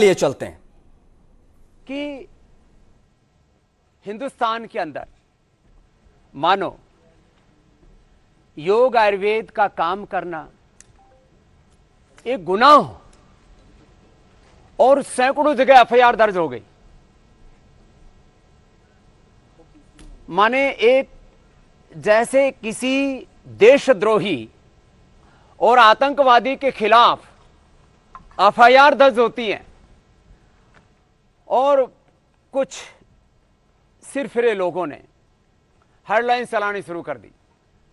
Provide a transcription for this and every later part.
लिए चलते हैं कि हिंदुस्तान के अंदर मानो योग आयुर्वेद का काम करना एक गुनाह हो और सैकड़ों जगह एफआईआर दर्ज हो गई। माने एक जैसे किसी देशद्रोही और आतंकवादी के खिलाफ एफआईआर दर्ज होती है और कुछ सिरफिरे लोगों ने हेडलाइन चलानी शुरू कर दी।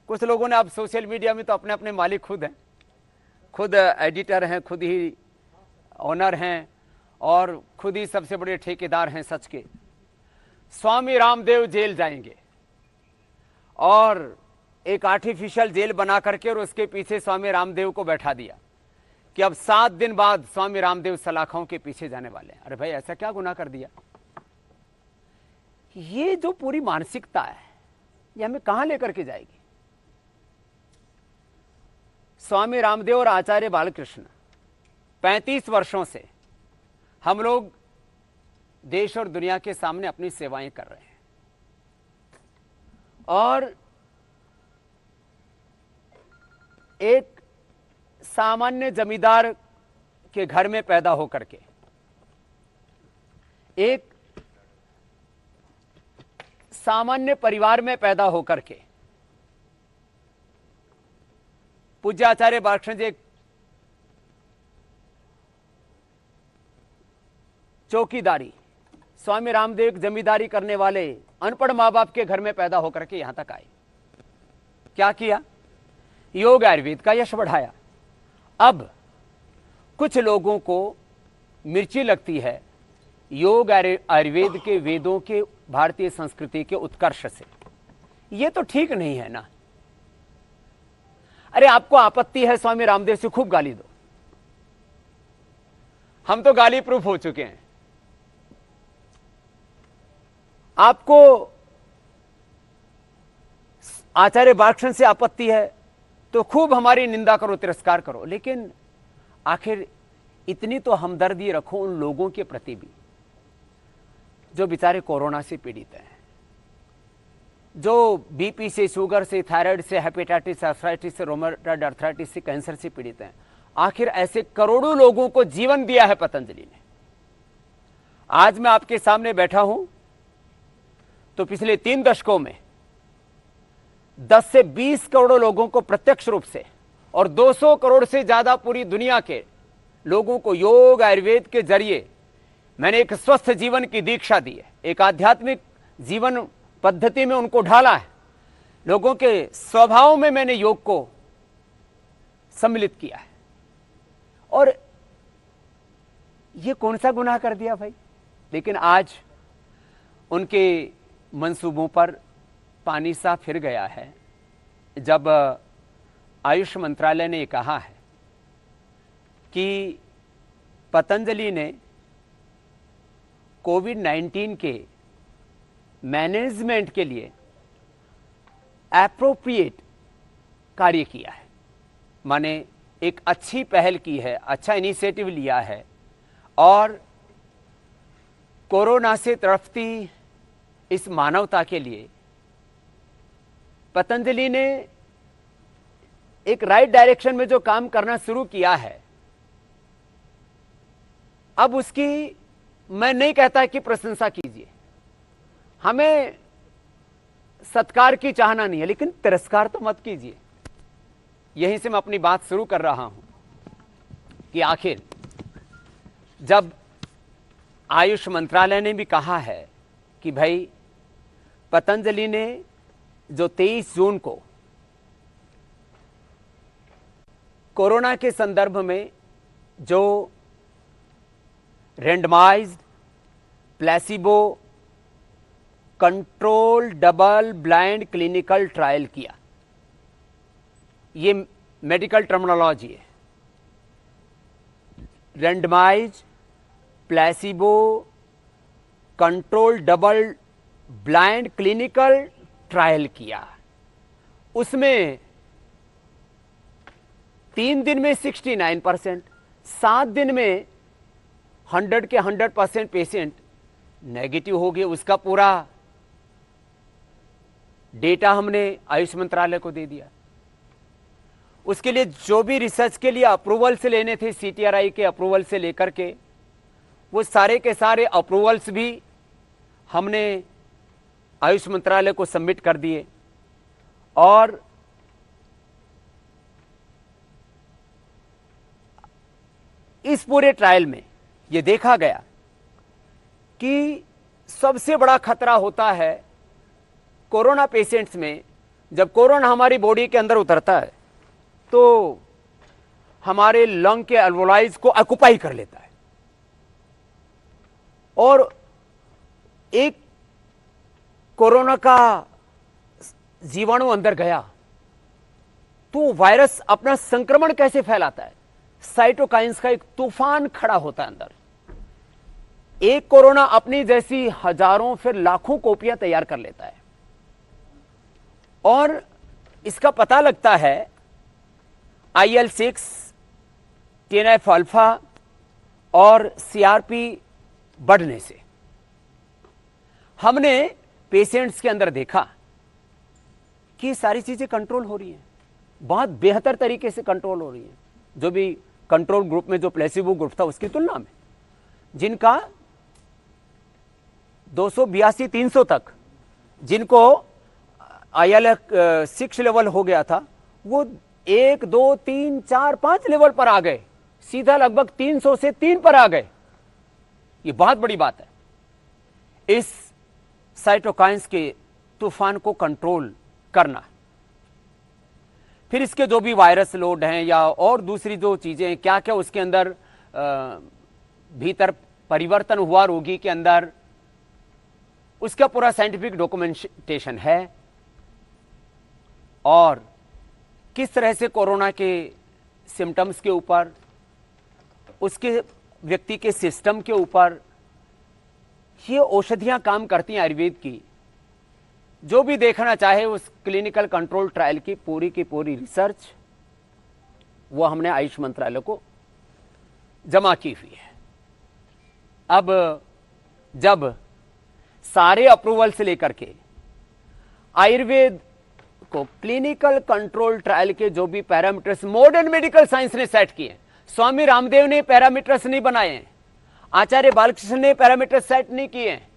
कुछ लोगों ने, अब सोशल मीडिया में तो अपने अपने मालिक खुद हैं, खुद एडिटर हैं, खुद ही ओनर हैं और खुद ही सबसे बड़े ठेकेदार हैं सच के। स्वामी रामदेव जेल जाएंगे और एक आर्टिफिशियल जेल बना करके और उसके पीछे स्वामी रामदेव को बैठा दिया कि अब 7 दिन बाद स्वामी रामदेव सलाखों के पीछे जाने वाले हैं। अरे भाई, ऐसा क्या गुनाह कर दिया? ये जो पूरी मानसिकता है ये हमें कहां लेकर के जाएगी? स्वामी रामदेव और आचार्य बालकृष्ण 35 वर्षों से हम लोग देश और दुनिया के सामने अपनी सेवाएं कर रहे हैं और एक सामान्य जमींदार के घर में पैदा होकर के, एक सामान्य परिवार में पैदा होकर के पूज्य आचार्य बालकृष्ण जी एक चौकीदारी, स्वामी रामदेव जमींदारी करने वाले अनपढ़ मां बाप के घर में पैदा होकर के यहां तक आए। क्या किया? योग आयुर्वेद का यश बढ़ाया। अब कुछ लोगों को मिर्ची लगती है योग आयुर्वेद के वेदों के भारतीय संस्कृति के उत्कर्ष से। ये तो ठीक नहीं है ना। अरे, आपको आपत्ति है स्वामी रामदेव से, खूब गाली दो, हम तो गाली प्रूफ हो चुके हैं। आपको आचार्य बालकृष्ण से आपत्ति है तो खूब हमारी निंदा करो, तिरस्कार करो, लेकिन आखिर इतनी तो हमदर्दी रखो उन लोगों के प्रति भी जो बेचारे कोरोना से पीड़ित हैं, जो बीपी से, शुगर से, थायराइड से, हेपेटाइटिस, आर्थराइटिस से, रोमेटॉइड आर्थराइटिस से, कैंसर से पीड़ित हैं। आखिर ऐसे करोड़ों लोगों को जीवन दिया है पतंजलि ने। आज मैं आपके सामने बैठा हूं तो पिछले 3 दशकों में 10 से 20 करोड़ लोगों को प्रत्यक्ष रूप से और 200 करोड़ से ज्यादा पूरी दुनिया के लोगों को योग आयुर्वेद के जरिए मैंने एक स्वस्थ जीवन की दीक्षा दी है, एक आध्यात्मिक जीवन पद्धति में उनको ढाला है। लोगों के स्वभाव में मैंने योग को सम्मिलित किया है। और ये कौन सा गुनाह कर दिया भाई? लेकिन आज उनके मंसूबों पर पानी सा फिर गया है जब आयुष मंत्रालय ने कहा है कि पतंजलि ने कोविड-19 के मैनेजमेंट के लिए एप्रोप्रिएट कार्य किया है, माने एक अच्छी पहल की है, अच्छा इनिशिएटिव लिया है और कोरोना से तड़पती इस मानवता के लिए पतंजलि ने एक राइट डायरेक्शन में जो काम करना शुरू किया है, अब उसकी मैं नहीं कहता कि प्रशंसा कीजिए, हमें सत्कार की चाहना नहीं है, लेकिन तिरस्कार तो मत कीजिए। यहीं से मैं अपनी बात शुरू कर रहा हूं कि आखिर जब आयुष मंत्रालय ने भी कहा है कि भाई पतंजलि ने जो 23 जून को कोरोना के संदर्भ में जो randomised placebo control double blind clinical trial किया, ये मेडिकल टर्मिनोलॉजी है, randomised placebo control double blind clinical trial किया। उसमें 3 दिन में 69%, 7 दिन में 100 के 100% पेशेंट नेगेटिव हो गए। उसका पूरा डेटा हमने आयुष मंत्रालय को दे दिया। उसके लिए जो भी रिसर्च के लिए अप्रूवल से लेने थे, CTRI के अप्रूवल से लेकर के, वो सारे के सारे अप्रूवल्स भी हमने आयुष मंत्रालय को सबमिट कर दिए। और इस पूरे ट्रायल में ये देखा गया कि सबसे बड़ा खतरा होता है कोरोना पेशेंट्स में। जब कोरोना हमारी बॉडी के अंदर उतरता है तो हमारे लंग के अल्वोलाइज को ऑक्युपाई कर लेता है, और एक कोरोना का जीवाणु अंदर गया तो वायरस अपना संक्रमण कैसे फैलाता है। साइटोकाइंस का एक तूफान खड़ा होता है अंदर। एक कोरोना अपनी जैसी हजारों फिर लाखों कॉपियां तैयार कर लेता है, और इसका पता लगता है IL-6, TNF अल्फा और CRP बढ़ने से। हमने पेशेंट्स के अंदर देखा कि सारी चीजें कंट्रोल हो रही हैं, बहुत बेहतर तरीके से कंट्रोल हो रही हैं। जो भी कंट्रोल ग्रुप में जो प्लेसिबो ग्रुप था उसकी तुलना में, जिनका 282-300 तक, जिनको IL-6 लेवल हो गया था, वो 1, 2, 3, 4, 5 लेवल पर आ गए, सीधा लगभग 300 से 3 पर आ गए। ये बहुत बड़ी बात है, इस साइटोकाइंस के तूफान को कंट्रोल करना। फिर इसके जो भी वायरस लोड हैं या और दूसरी जो चीजें, क्या क्या उसके अंदर भीतर परिवर्तन हुआ रोगी के अंदर, उसका पूरा साइंटिफिक डॉक्यूमेंटेशन है। और किस तरह से कोरोना के सिम्टम्स के ऊपर, उसके व्यक्ति के सिस्टम के ऊपर ये औषधियां काम करती हैं आयुर्वेद की। जो भी देखना चाहे उस क्लिनिकल कंट्रोल ट्रायल की पूरी रिसर्च वो हमने आयुष मंत्रालय को जमा की हुई है। अब जब सारे अप्रूवल से लेकर के आयुर्वेद को क्लिनिकल कंट्रोल ट्रायल के जो भी पैरामीटर्स मॉडर्न मेडिकल साइंस ने सेट किए, स्वामी रामदेव ने पैरामीटर्स नहीं बनाए हैं, आचार्य बालकृष्ण ने पैरामीटर्स सेट नहीं किए हैं,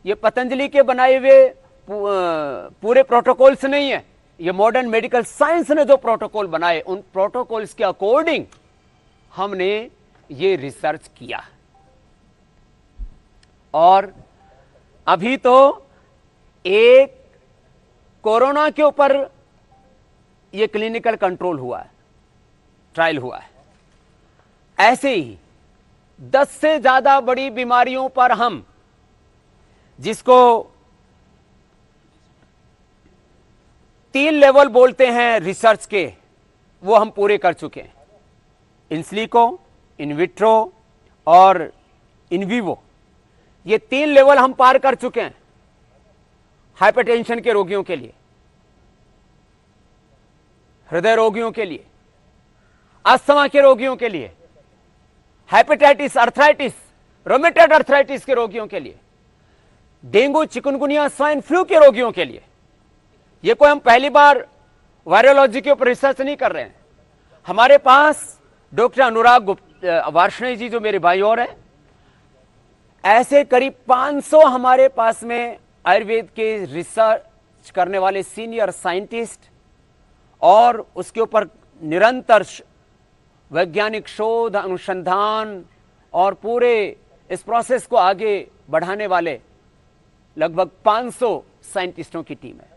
ये पतंजलि के बनाए हुए पूरे प्रोटोकॉल्स नहीं है, ये मॉडर्न मेडिकल साइंस ने जो प्रोटोकॉल बनाए उन प्रोटोकॉल्स के अकॉर्डिंग हमने ये रिसर्च किया। और अभी तो एक कोरोना के ऊपर ये क्लिनिकल कंट्रोल हुआ है, ट्रायल हुआ है। ऐसे ही 10 से ज्यादा बड़ी बीमारियों पर हम, जिसको 3 लेवल बोलते हैं रिसर्च के, वो हम पूरे कर चुके हैं। इनसिलिको, इन विट्रो और इन विवो, ये 3 लेवल हम पार कर चुके हैं। हाइपरटेंशन के रोगियों के लिए, हृदय रोगियों के लिए, अस्थमा के रोगियों के लिए, हेपेटाइटिस, अर्थराइटिस, रोमेटॉइड अर्थराइटिस के रोगियों के लिए, डेंगू, चिकनगुनिया, स्वाइन फ्लू के रोगियों के लिए। ये कोई हम पहली बार वायरोलॉजी के ऊपर रिसर्च नहीं कर रहे हैं। हमारे पास डॉक्टर अनुराग वार्ष्णेय जी, जो मेरे भाई और हैं, ऐसे करीब 500 हमारे पास में आयुर्वेद के रिसर्च करने वाले सीनियर साइंटिस्ट और उसके ऊपर निरंतर वैज्ञानिक शोध, अनुसंधान और पूरे इस प्रोसेस को आगे बढ़ाने वाले लगभग 500 साइंटिस्टों की टीम है।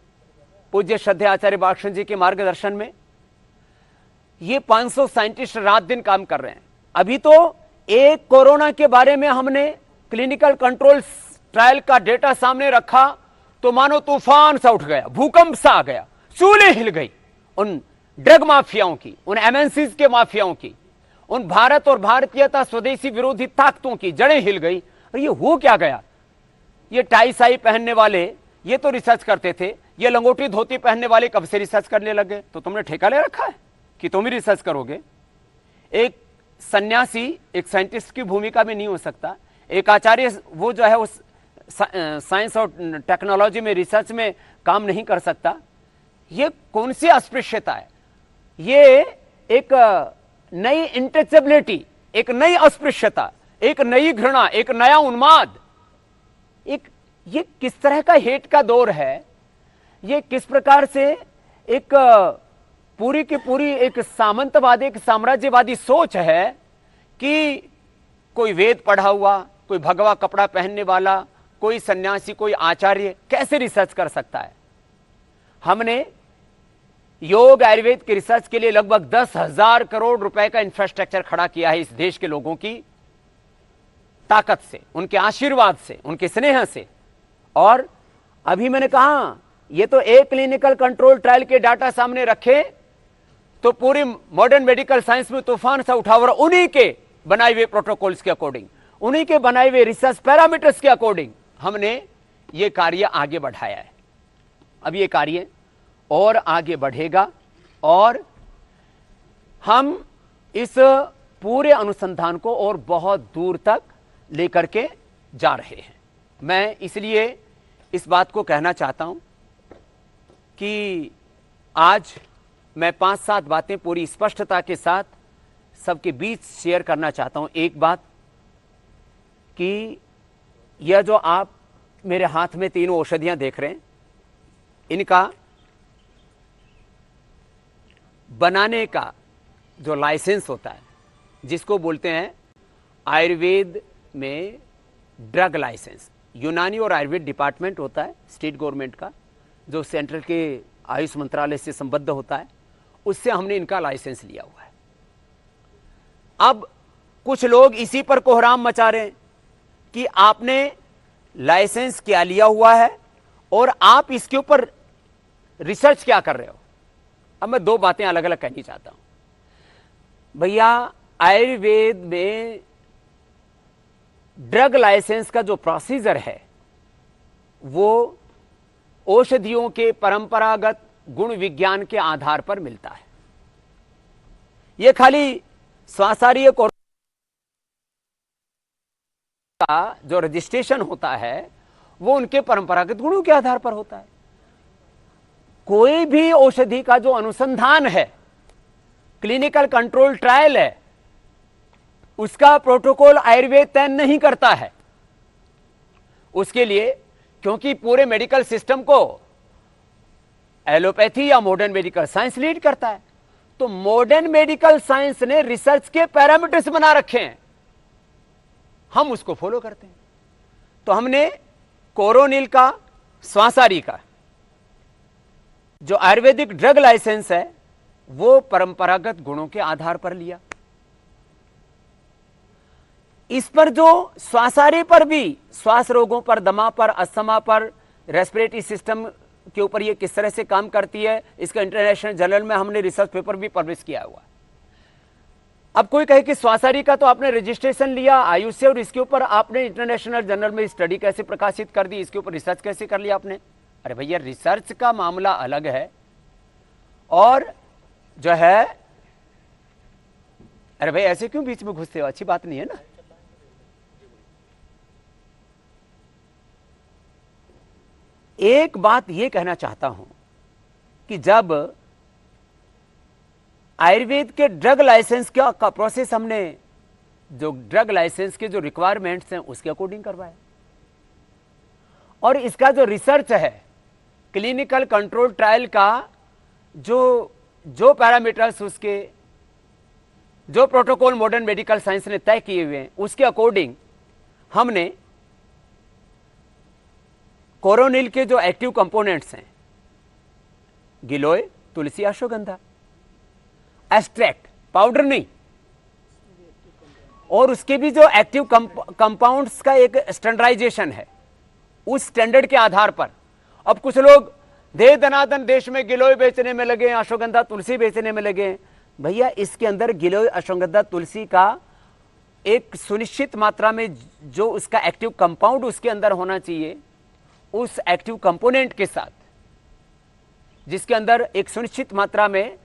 पूज्य श्रद्धेय आचार्य बालकृष्ण जी के मार्गदर्शन में ये 500 साइंटिस्ट रात दिन काम कर रहे हैं। अभी तो एक कोरोना के बारे में हमने क्लिनिकल कंट्रोल ट्रायल का डेटा सामने रखा तो मानो तूफान सा उठ गया, भूकंप सा आ गया, चूल्हे हिल गई। उन ड्रग माफियाओं की, उन एमएनसीज के माफियाओं की, उन भारत और भारतीयता स्वदेशी विरोधी ताकतों की जड़ें हिल गई। और ये हो क्या गया? ये टाई साई पहनने वाले ये तो रिसर्च करते थे, ये लंगोटी धोती पहनने वाले कब से रिसर्च करने लगे? तो तुमने ठेका ले रखा है कि तुम ही रिसर्च करोगे। एक सन्यासी एक साइंटिस्ट की भूमिका में नहीं हो सकता, एक आचार्य वो जो है उस साइंस और टेक्नोलॉजी में रिसर्च में काम नहीं कर सकता। ये कौन सी अस्पृश्यता है? ये एक नई इंटचेबिलिटी, एक नई अस्पृश्यता, एक नई घृणा, एक नया उन्माद, ये किस तरह का हेट का दौर है? ये किस प्रकार से एक पूरी की पूरी एक सामंतवादी, एक साम्राज्यवादी सोच है कि कोई वेद पढ़ा हुआ, कोई भगवा कपड़ा पहनने वाला, कोई सन्यासी, कोई आचार्य कैसे रिसर्च कर सकता है? हमने योग आयुर्वेद की रिसर्च के लिए लगभग 10,000 करोड़ रुपए का इंफ्रास्ट्रक्चर खड़ा किया है इस देश के लोगों की ताकत से, उनके आशीर्वाद से, उनके स्नेह से। और अभी मैंने कहा ये तो एक क्लिनिकल कंट्रोल ट्रायल के डाटा सामने रखे तो पूरी मॉडर्न मेडिकल साइंस में तूफान सा उठा, और उन्हीं के बनाए हुए प्रोटोकॉल्स के अकॉर्डिंग, उन्हीं के बनाए हुए रिसर्च पैरामीटर्स के अकॉर्डिंग हमने ये कार्य आगे बढ़ाया है। अब ये कार्य और आगे बढ़ेगा और हम इस पूरे अनुसंधान को और बहुत दूर तक लेकर के जा रहे हैं। मैं इसलिए इस बात को कहना चाहता हूं कि आज मैं 5-7 बातें पूरी स्पष्टता के साथ सबके बीच शेयर करना चाहता हूं। एक बात कि यह जो आप मेरे हाथ में तीनों औषधियां देख रहे हैं, इनका बनाने का जो लाइसेंस होता है, जिसको बोलते हैं आयुर्वेद में ड्रग लाइसेंस, यूनानी और आयुर्वेद डिपार्टमेंट होता है स्टेट गवर्नमेंट का, जो सेंट्रल के आयुष मंत्रालय से संबद्ध होता है, उससे हमने इनका लाइसेंस लिया हुआ है। अब कुछ लोग इसी पर कोहराम मचा रहे हैं कि आपने लाइसेंस क्या लिया हुआ है और आप इसके ऊपर रिसर्च क्या कर रहे हो। अब मैं 2 बातें अलग अलग कहनी चाहता हूं। भैया, आयुर्वेद में ड्रग लाइसेंस का जो प्रोसीजर है वो औषधियों के परंपरागत गुण विज्ञान के आधार पर मिलता है। यह खाली स्वासार्य को का जो रजिस्ट्रेशन होता है वो उनके परंपरागत गुणों के आधार पर होता है। कोई भी औषधि का जो अनुसंधान है, क्लिनिकल कंट्रोल ट्रायल है, उसका प्रोटोकॉल आयुर्वेद तय नहीं करता है। उसके लिए, क्योंकि पूरे मेडिकल सिस्टम को एलोपैथी या मॉडर्न मेडिकल साइंस लीड करता है, तो मॉडर्न मेडिकल साइंस ने रिसर्च के पैरामीटर्स बना रखे हैं, हम उसको फॉलो करते हैं। तो हमने कोरोनिल का, स्वासारी का जो आयुर्वेदिक ड्रग लाइसेंस है वो परंपरागत गुणों के आधार पर लिया। इस पर जो स्वासारी पर भी, श्वास रोगों पर, दमा पर, अस्थमा पर, रेस्पिरेटरी सिस्टम के ऊपर ये किस तरह से काम करती है, इसका इंटरनेशनल जर्नल में हमने रिसर्च पेपर भी पब्लिश किया हुआ। अब कोई कहे कि स्वासारी का तो आपने रजिस्ट्रेशन लिया आयुष से और इसके ऊपर आपने इंटरनेशनल जर्नल में स्टडी कैसे प्रकाशित कर दी, इसके ऊपर रिसर्च कैसे कर लिया आपने? अरे भैया, रिसर्च का मामला अलग है और जो है, अरे भाई ऐसे क्यों बीच में घुसते हो, अच्छी बात नहीं है ना। एक बात यह कहना चाहता हूं कि जब आयुर्वेद के ड्रग लाइसेंस का प्रोसेस हमने, जो ड्रग लाइसेंस के जो रिक्वायरमेंट्स हैं उसके अकॉर्डिंग करवाया, और इसका जो रिसर्च है, क्लिनिकल कंट्रोल ट्रायल का जो पैरामीटर्स, उसके जो प्रोटोकॉल मॉडर्न मेडिकल साइंस ने तय किए हुए हैं, उसके अकॉर्डिंग हमने कोरोनिल के जो एक्टिव कंपोनेंट्स हैं, गिलोय, तुलसी, अश्वगंधा, एक्सट्रैक्ट, पाउडर नहीं, और उसके भी जो एक्टिव कंपाउंड्स का एक स्टैंडर्डाइजेशन है, उस स्टैंडर्ड के आधार पर अब कुछ लोग दे दनादन देश में गिलोय बेचने में लगे, अश्वगंधा, तुलसी बेचने में लगे। भैया, इसके अंदर गिलोय, अश्वगंधा, तुलसी का एक सुनिश्चित मात्रा में जो उसका एक्टिव कंपाउंड उसके अंदर होना चाहिए, उस एक्टिव कंपोनेंट के साथ, जिसके अंदर एक सुनिश्चित मात्रा में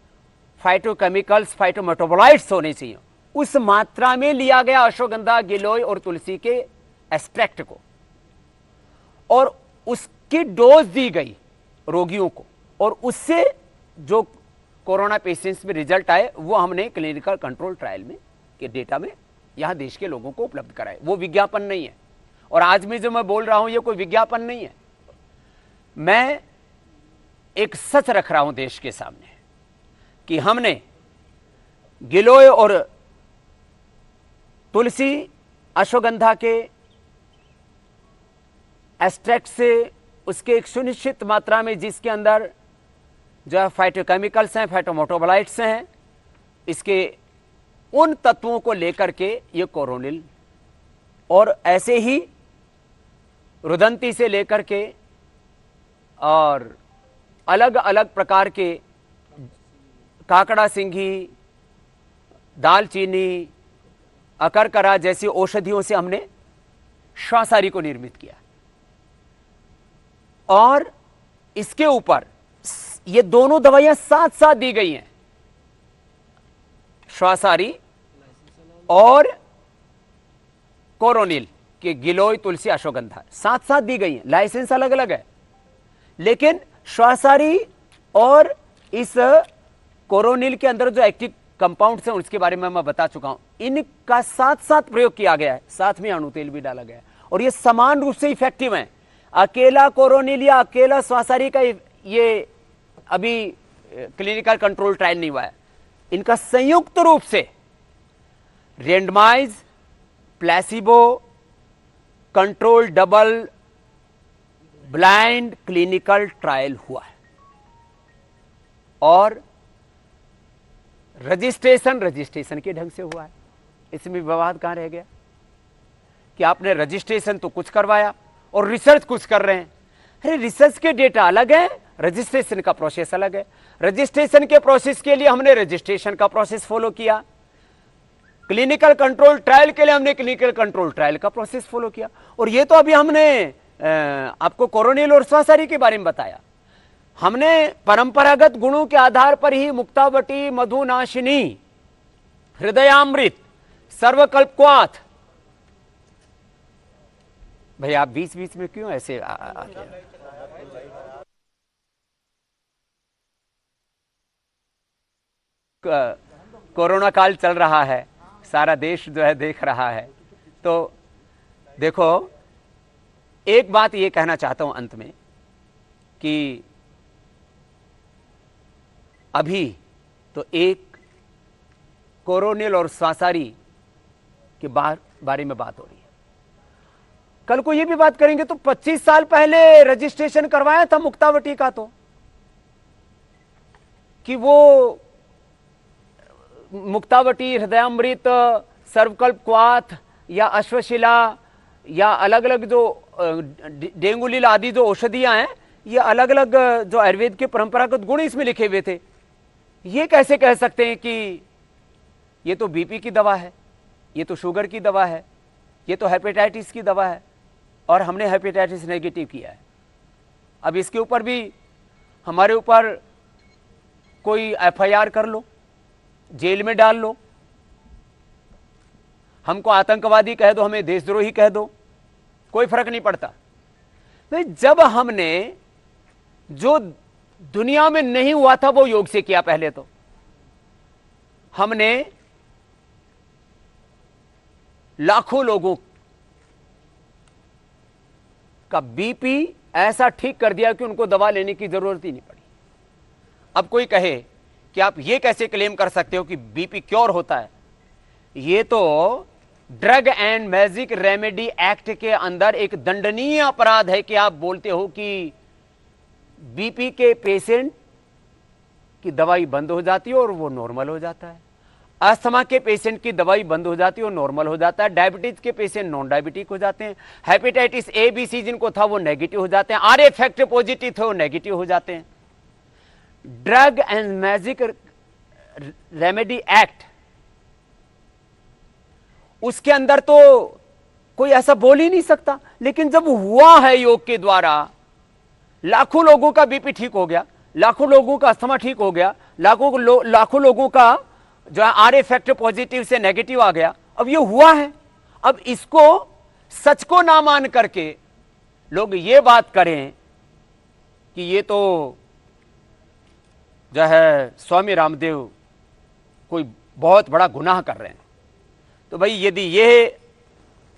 फाइटोकेमिकल्स, फाइटोमेटाबोलाइट्स होने चाहिए, उस मात्रा में लिया गया अश्वगंधा, गिलोय और तुलसी के एक्सट्रैक्ट को, और उसकी डोज दी गई रोगियों को, और उससे जो कोरोना पेशेंट्स में रिजल्ट आए वो हमने क्लिनिकल कंट्रोल ट्रायल में के डेटा में यहां देश के लोगों को उपलब्ध कराए। वो विज्ञापन नहीं है, और आज भी जो मैं बोल रहा हूं ये कोई विज्ञापन नहीं है। मैं एक सच रख रहा हूं देश के सामने कि हमने गिलोय और तुलसी, अश्वगंधा के एक्सट्रैक्ट से उसके एक सुनिश्चित मात्रा में, जिसके अंदर जो है फाइटोकेमिकल्स हैं, फाइटोमेटाबोलाइट्स हैं, इसके उन तत्वों को लेकर के ये कोरोनिल, और ऐसे ही रुदंती से लेकर के और अलग अलग प्रकार के काकड़ा सिंघी, दालचीनी, अकरकरा जैसी औषधियों से हमने श्वासारी को निर्मित किया, और इसके ऊपर ये दोनों दवाइयां साथ साथ दी गई हैं, श्वासारी और कोरोनिल के गिलोय, तुलसी, अश्वगंधा साथ साथ दी गई हैं। लाइसेंस अलग अलग है, लेकिन श्वासारी और इस कोरोनिल के अंदर जो एक्टिव कंपाउंड्स हैं उसके बारे में मैं बता चुका हूं। इनका साथ साथ प्रयोग किया गया है, साथ में अणु तेल भी डाला गया है, और ये समान रूप से इफेक्टिव है। अकेला कोरोनिल या अकेला श्वासारी का ये अभी क्लिनिकल कंट्रोल ट्रायल नहीं हुआ है। इनका संयुक्त रूप से randomise, placebo, control double blind clinical trial हुआ है, और रजिस्ट्रेशन के ढंग से हुआ है। इसमें विवाद कहां रह गया कि आपने रजिस्ट्रेशन तो कुछ करवाया और रिसर्च कुछ कर रहे हैं। अरे रिसर्च के डेटा अलग है, रजिस्ट्रेशन का प्रोसेस अलग है। रजिस्ट्रेशन के प्रोसेस के लिए हमने रजिस्ट्रेशन का प्रोसेस फॉलो किया, क्लिनिकल कंट्रोल ट्रायल के लिए हमने क्लिनिकल कंट्रोल ट्रायल का प्रोसेस फॉलो किया। और ये तो अभी हमने आपको कोरोनिल और श्वासारी के बारे में बताया। हमने परंपरागत गुणों के आधार पर ही मुक्तावटी, मधुनाशिनी, हृदयामृत, सर्वकल्पक्वाथ। भाई आप बीच बीच में क्यों ऐसे आते हैं? कोरोना काल चल रहा है, सारा देश जो है देख रहा है। तो देखो, एक बात ये कहना चाहता हूं अंत में कि अभी तो एक कोरोनिल और श्वासारी के बारे में बात हो रही है, कल को ये भी बात करेंगे। तो 25 साल पहले रजिस्ट्रेशन करवाया था मुक्तावटी का, तो कि वो मुक्तावटी, हृदयामृत, सर्वकल्पक्वाथ या अश्वशिला या अलग अलग जो डेंगुलील आदि जो औषधियां हैं, ये अलग अलग जो आयुर्वेद के परंपरागत गुण इसमें लिखे हुए थे। ये कैसे कह सकते हैं कि ये तो बीपी की दवा है, ये तो शुगर की दवा है, ये तो हेपेटाइटिस की दवा है, और हमने हेपेटाइटिस नेगेटिव किया है। अब इसके ऊपर भी हमारे ऊपर कोई एफआईआर कर लो, जेल में डाल लो, हमको आतंकवादी कह दो, हमें देशद्रोही कह दो, कोई फर्क नहीं पड़ता। तो जब हमने जो दुनिया में नहीं हुआ था वो योग से किया। पहले तो हमने लाखों लोगों का बीपी ऐसा ठीक कर दिया कि उनको दवा लेने की जरूरत ही नहीं पड़ी। अब कोई कहे कि आप ये कैसे क्लेम कर सकते हो कि बीपी क्योर होता है? ये तो drug and magic remedy act के अंदर एक दंडनीय अपराध है कि आप बोलते हो कि बीपी के पेशेंट की दवाई बंद हो जाती है और वो नॉर्मल हो जाता है, अस्थमा के पेशेंट की दवाई बंद हो जाती है और नॉर्मल हो जाता है, डायबिटीज के पेशेंट नॉन डायबिटिक हो जाते हैं, हेपेटाइटिस ए बी सी जिनको था वो नेगेटिव हो जाते हैं, आर इफेक्ट पॉजिटिव थे वो नेगेटिव हो जाते हैं। Drug and magic remedy act, उसके अंदर तो कोई ऐसा बोल ही नहीं सकता। लेकिन जब हुआ है योग के द्वारा, लाखों लोगों का बीपी ठीक हो गया, लाखों लोगों का अस्थमा ठीक हो गया, लाखों लोगों का जो है आर फैक्टर पॉजिटिव से नेगेटिव आ गया। अब ये हुआ है, अब इसको सच को ना मान करके लोग ये बात करें कि ये तो जो है स्वामी रामदेव कोई बहुत बड़ा गुनाह कर रहे हैं। तो भाई यदि ये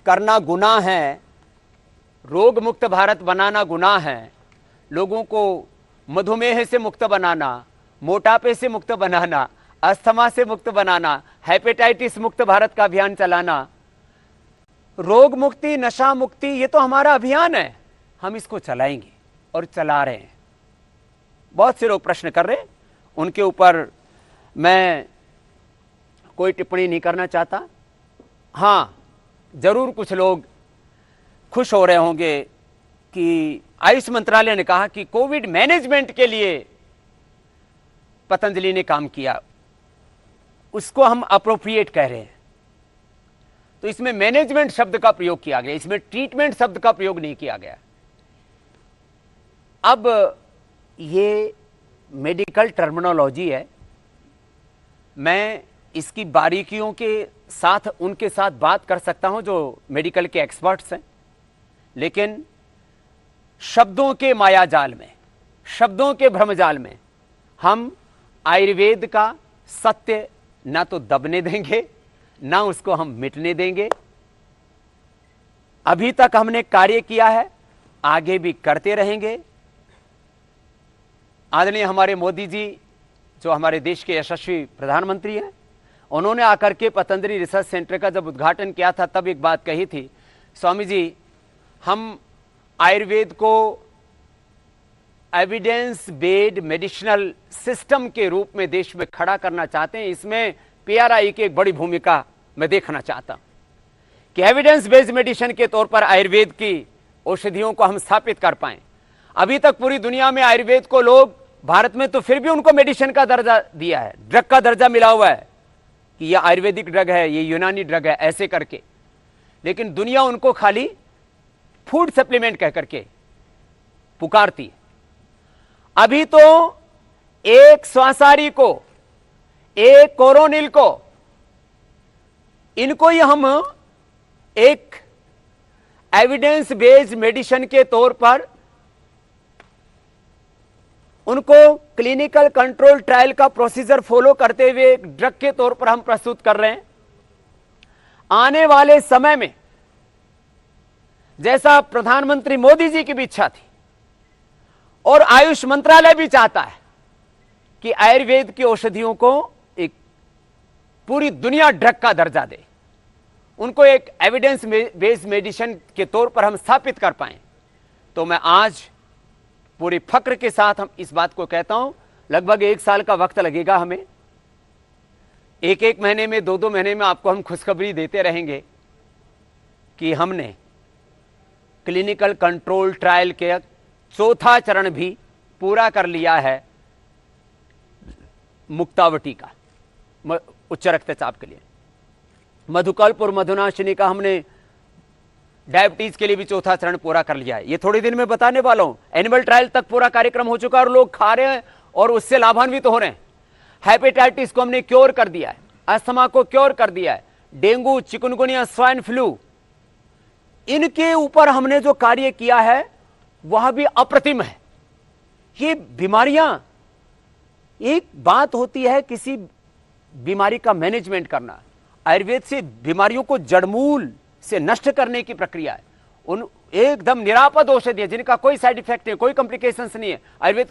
करना गुनाह है, रोग मुक्त भारत बनाना गुनाह है, लोगों को मधुमेह से मुक्त बनाना, मोटापे से मुक्त बनाना, अस्थमा से मुक्त बनाना, हेपेटाइटिस मुक्त भारत का अभियान चलाना, रोग मुक्ति, नशा मुक्ति, ये तो हमारा अभियान है, हम इसको चलाएंगे और चला रहे हैं। बहुत से लोग प्रश्न कर रहे हैं, उनके ऊपर मैं कोई टिप्पणी नहीं करना चाहता। हाँ, जरूर कुछ लोग खुश हो रहे होंगे कि आयुष मंत्रालय ने कहा कि कोविड मैनेजमेंट के लिए पतंजलि ने काम किया, उसको हम अप्रोप्रिएट कह रहे हैं। तो इसमें मैनेजमेंट शब्द का प्रयोग किया गया, इसमें ट्रीटमेंट शब्द का प्रयोग नहीं किया गया। अब ये मेडिकल टर्मिनोलॉजी है, मैं इसकी बारीकियों के साथ उनके साथ बात कर सकता हूं जो मेडिकल के एक्सपर्ट्स हैं, लेकिन शब्दों के मायाजाल में, शब्दों के भ्रमजाल में हम आयुर्वेद का सत्य ना तो दबने देंगे, ना उसको हम मिटने देंगे। अभी तक हमने कार्य किया है, आगे भी करते रहेंगे। आदरणीय हमारे मोदी जी जो हमारे देश के यशस्वी प्रधानमंत्री हैं, उन्होंने आकर के पतंजलि रिसर्च सेंटर का जब उद्घाटन किया था तब एक बात कही थी, स्वामी जी हम आयुर्वेद को एविडेंस बेस्ड मेडिसिनल सिस्टम के रूप में देश में खड़ा करना चाहते हैं। इसमें पीआरआई की एक बड़ी भूमिका मैं देखना चाहता हूं कि एविडेंस बेस्ड मेडिसिन के तौर पर आयुर्वेद की औषधियों को हम स्थापित कर पाएं। अभी तक पूरी दुनिया में आयुर्वेद को लोग, भारत में तो फिर भी उनको मेडिसिन का दर्जा दिया है, ड्रग का दर्जा मिला हुआ है कि यह आयुर्वेदिक ड्रग है, ये यूनानी ड्रग है, ऐसे करके। लेकिन दुनिया उनको खाली फूड सप्लीमेंट कह करके पुकारती है। अभी तो एक स्वासारी को, एक कोरोनिल को, इनको ही हम एक एविडेंस बेस्ड मेडिसिन के तौर पर उनको क्लिनिकल कंट्रोल ट्रायल का प्रोसीजर फॉलो करते हुए एक ड्रग के तौर पर हम प्रस्तुत कर रहे हैं। आने वाले समय में जैसा प्रधानमंत्री मोदी जी की भी इच्छा थी और आयुष मंत्रालय भी चाहता है कि आयुर्वेद की औषधियों को एक पूरी दुनिया ड्रग का दर्जा दे, उनको एक एविडेंस बेस्ड मेडिसिन के तौर पर हम स्थापित कर पाएं, तो मैं आज पूरी फक्र के साथ हम इस बात को कहता हूं। लगभग 1 साल का वक्त लगेगा हमें, एक महीने में, 2 महीने में आपको हम खुशखबरी देते रहेंगे कि हमने क्लिनिकल कंट्रोल ट्रायल के 4था चरण भी पूरा कर लिया है मुक्तावटी का, उच्च रक्तचाप के लिए। मधुकल्प और मधुनाशिनी का हमने डायबिटीज के लिए भी 4था चरण पूरा कर लिया है। ये थोड़े दिन में बताने वाला हूं। एनिमल ट्रायल तक पूरा कार्यक्रम हो चुका है और लोग खा रहे हैं और उससे लाभान्वित तो हो रहे हैं। हेपेटाइटिस को हमने क्योर कर दिया है, अस्थमा को क्योर कर दिया है, डेंगू, चिकनगुनिया, स्वाइन फ्लू, इनके ऊपर हमने जो कार्य किया है वह भी अप्रतिम है। ये बीमारियां, एक बात होती है किसी बीमारी का मैनेजमेंट करना, आयुर्वेद से बीमारियों को जड़मूल से नष्ट करने की प्रक्रिया है। उन एकदम निरापद औषधि है जिनका कोई साइड इफेक्ट नहीं, कोई कॉम्प्लिकेशंस नहीं है, आयुर्वेद